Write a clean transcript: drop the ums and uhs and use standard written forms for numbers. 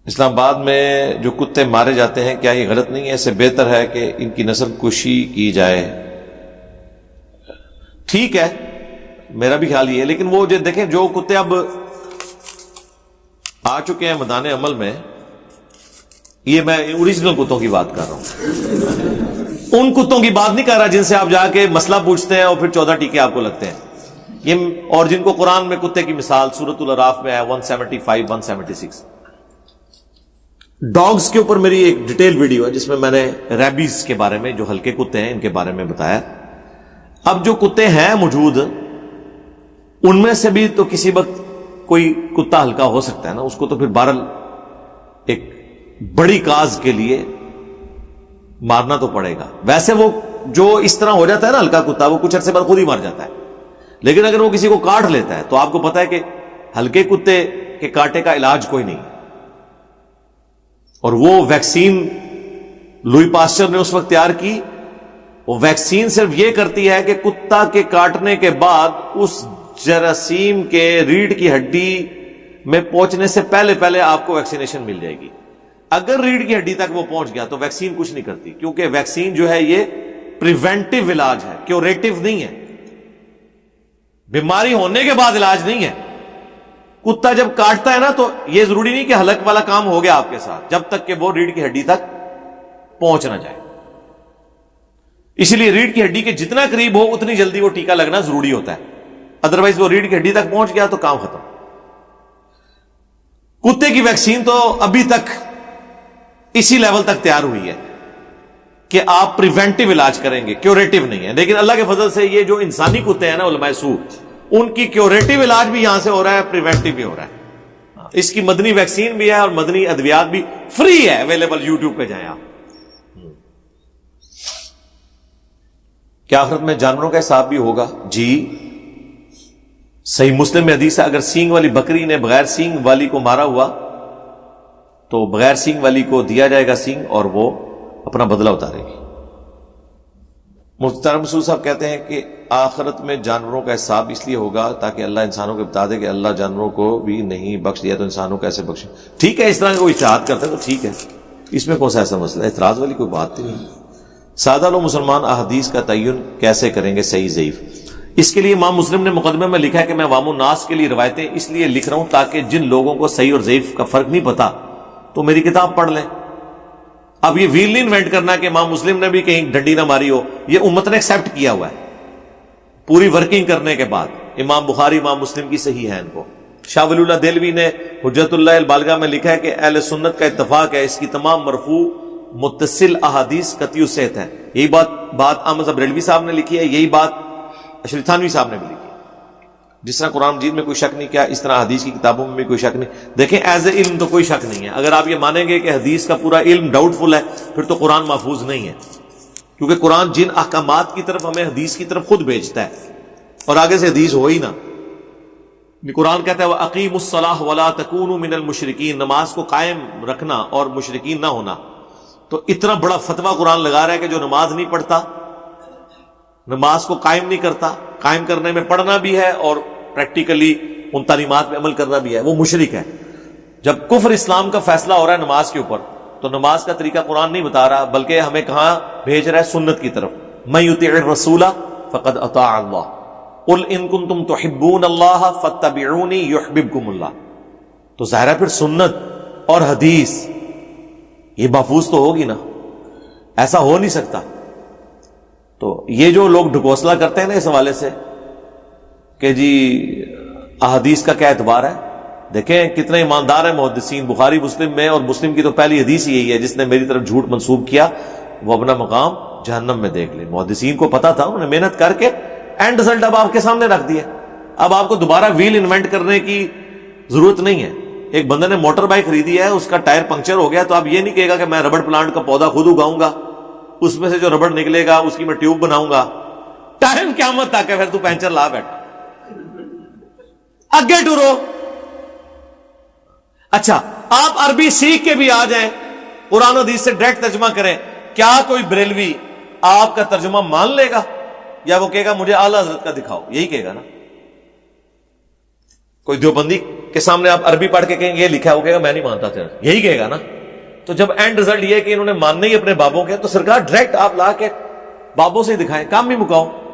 اسلام آباد میں جو کتے مارے جاتے ہیں کیا یہ غلط نہیں ہے؟ اس سے بہتر ہے کہ ان کی نسل کشی کی جائے۔ ٹھیک ہے، میرا بھی خیال یہ ہے، لیکن وہ جو دیکھیں جو کتے اب آ چکے ہیں میدان عمل میں، یہ میں اوریجنل کتوں کی بات کر رہا ہوں، ان کتوں کی بات نہیں کر رہا جن سے آپ جا کے مسئلہ پوچھتے ہیں اور پھر 14 ٹیکے آپ کو لگتے ہیں، یہ اور جن کو قرآن میں کتے کی مثال سورۃ الاعراف میں ہے 175 176۔ ڈاگز کے اوپر میری ایک ڈیٹیل ویڈیو ہے جس میں نے ریبیز کے بارے میں، جو ہلکے کتے ہیں ان کے بارے میں بتایا۔ اب جو کتے ہیں موجود ان میں سے بھی تو کسی وقت کوئی کتا ہلکا ہو سکتا ہے نا، اس کو تو پھر بہرحال ایک بڑی کاز کے لیے مارنا تو پڑے گا۔ ویسے وہ جو اس طرح ہو جاتا ہے نا ہلکا کتا، وہ کچھ عرصے بعد خود ہی مر جاتا ہے، لیکن اگر وہ کسی کو کاٹ لیتا ہے تو آپ کو پتا ہے کہ ہلکے کتے کے کاٹے کا علاج کوئی نہیں، اور وہ ویکسین لوئی پاسچر نے اس وقت تیار کی، وہ ویکسین صرف یہ کرتی ہے کہ کتا کے کاٹنے کے بعد اس جراثیم کے ریڑھ کی ہڈی میں پہنچنے سے پہلے آپ کو ویکسینیشن مل جائے گی۔ اگر ریڑھ کی ہڈی تک وہ پہنچ گیا تو ویکسین کچھ نہیں کرتی، کیونکہ ویکسین جو ہے یہ پریونٹیو علاج ہے، کیوریٹو نہیں ہے، بیماری ہونے کے بعد علاج نہیں ہے۔ کتا جب کاٹتا ہے نا تو یہ ضروری نہیں کہ ہلک والا کام ہو گیا آپ کے ساتھ، جب تک کہ وہ ریڑھ کی ہڈی تک پہنچ نہ جائے۔ اس لیے ریڑھ کی ہڈی کے جتنا قریب ہو اتنی جلدی وہ ٹیکہ لگنا ضروری ہوتا ہے، ادروائز وہ ریڑھ کی ہڈی تک پہنچ گیا تو کام ختم۔ کتے کی ویکسین تو ابھی تک اسی لیول تک تیار ہوئی ہے کہ آپ پریونٹیو علاج کریں گے، کیوریٹو نہیں ہے، لیکن اللہ کے فضل سے یہ جو انسانی کتے ہیں نا علماء سو، ان کی کیوریٹو علاج بھی یہاں سے ہو رہا ہے، پریونٹیو بھی ہو رہا ہے۔ اس کی مدنی ویکسین بھی ہے اور مدنی ادویات بھی فری ہے، اویلیبل، یوٹیوب پہ جائیں آپ۔ کیا آخرت میں جانوروں کا حساب بھی ہوگا؟ جی، صحیح مسلم میں حدیث ہے، اگر سینگ والی بکری نے بغیر سینگ والی کو مارا ہوا تو بغیر سینگ والی کو دیا جائے گا سینگ اور وہ اپنا بدلہ اتارے گی۔ مختار مسعود صاحب کہتے ہیں کہ آخرت میں جانوروں کا حساب اس لیے ہوگا تاکہ اللہ انسانوں کو بتا دے کہ اللہ جانوروں کو بھی نہیں بخش دیا تو انسانوں کو ایسے بخشے۔ ٹھیک ہے، اس طرح کوئی اشتہاد کرتا ہے تو ٹھیک ہے، اس میں کون سا ایسا مسئلہ ہے، اعتراض والی کوئی بات نہیں۔ سادہ لوگ مسلمان احادیث کا تعین کیسے کریں گے صحیح ضعیف؟ اس کے لیے امام مسلم نے مقدمے میں لکھا ہے کہ میں عوام الناس کے لیے روایتیں اس لیے لکھ رہا ہوں تاکہ جن لوگوں کو صحیح اور ضعیف کا فرق نہیں پتا تو میری کتاب پڑھ لیں۔ اب یہ ویل نہیں انوینٹ کرنا کہ امام مسلم نے بھی کہیں ڈنڈی نہ ماری ہو، یہ امت نے ایکسیپٹ کیا ہوا ہے پوری ورکنگ کرنے کے بعد۔ امام بخاری امام مسلم کی صحیح ہے ان کو۔ شاہ ولی اللہ دہلوی نے حجت اللہ البالغہ میں لکھا ہے کہ اہل سنت کا اتفاق ہے اس کی تمام مرفوع متصل احادیث قطعی الصحت ہے۔ یہی بات احمد بریلوی صاحب نے لکھی ہے، یہی بات اشرف تھانوی صاحب نے بھی لکھی ہے۔ جس طرح قرآن مجید میں کوئی شک نہیں کیا، اس طرح حدیث کی کتابوں میں بھی کوئی شک نہیں۔ دیکھیں ایز اے علم تو کوئی شک نہیں ہے، اگر آپ یہ مانیں گے کہ حدیث کا پورا علم ڈاؤٹ فل ہے پھر تو قرآن محفوظ نہیں ہے، کیونکہ قرآن جن احکامات کی طرف ہمیں حدیث کی طرف خود بھیجتا ہے اور آگے سے حدیث ہو ہی نہ۔ قرآن کہتا ہے وَأَقِيمُوا الصَّلَاةَ وَلَا تَكُونُوا مِنَ الْمُشْرِكِينَ، نماز کو قائم رکھنا اور مشرکین نہ ہونا۔ تو اتنا بڑا فتویٰ قرآن لگا رہا ہے کہ جو نماز نہیں پڑھتا، نماز کو قائم نہیں کرتا، قائم کرنے میں پڑھنا بھی ہے اور پریکٹیکلی ان تعلیمات پہ عمل کرنا بھی ہے، وہ مشرک ہے۔ جب کفر اسلام کا فیصلہ ہو رہا ہے نماز کے اوپر تو نماز کا طریقہ قرآن نہیں بتا رہا، بلکہ ہمیں کہاں بھیج رہا ہے؟ سنت کی طرف۔ مَن يُطِعِ الرَّسُولَ فَقَدْ أَطَاعَ اللَّهَ قُلْ إِن كُنتُمْ تُحِبُّونَ اللَّهَ فَاتَّبِعُونِي يُحْبِبْكُمُ اللَّهُ۔ تو ظاہر ہے پھر سنت اور حدیث یہ محفوظ تو ہوگی نا، ایسا ہو نہیں سکتا۔ تو یہ جو لوگ ڈھکوسلا کرتے ہیں نا اس حوالے سے کہ جی احادیث کا کیا اعتبار ہے، دیکھیں کتنے ایماندار ہیں محدثین، بخاری مسلم میں، اور مسلم کی تو پہلی حدیث یہی ہے جس نے میری طرف جھوٹ منسوب کیا وہ اپنا مقام جہنم میں دیکھ لے۔ محدثین کو پتا تھا، انہوں نے محنت کر کے اینڈ رزلٹ اب آپ کے سامنے رکھ دیا۔ اب آپ کو دوبارہ ویل انوینٹ کرنے کی ضرورت نہیں ہے۔ ایک بندے نے موٹر بائک خریدی ہے، اس کا ٹائر پنکچر ہو گیا تو آپ یہ نہیں کہے گا کہ میں ربڑ پلانٹ کا پودا خود اگاؤں گا، اس میں سے جو ربڑ نکلے گا اس کی میں ٹیوب بناؤں گا، ٹائم قیامت تک ہے، پھر تو پینچر لا بیٹھا، آگے ٹورو۔ اچھا آپ عربی سیکھ کے بھی آ جائیں، قرآن حدیث سے ڈائریکٹ ترجمہ کریں، کیا کوئی بریلوی آپ کا ترجمہ مان لے گا یا وہ کہے گا مجھے اعلیٰ حضرت کا دکھاؤ؟ یہی کہے گا نا۔ کوئی دیوبندی کے سامنے آپ عربی پڑھ کے کہیں یہ لکھا ہے، وہ کہے گا میں نہیں مانتا تھا، یہی کہے گا نا. تو جب اینڈ رزلٹ یہ ہے کہ انہوں نے ماننے ہی اپنے بابوں کے، تو سرکار ڈائریکٹ آپ لا کے بابوں سے ہی دکھائیں، کام بھی مکاؤ.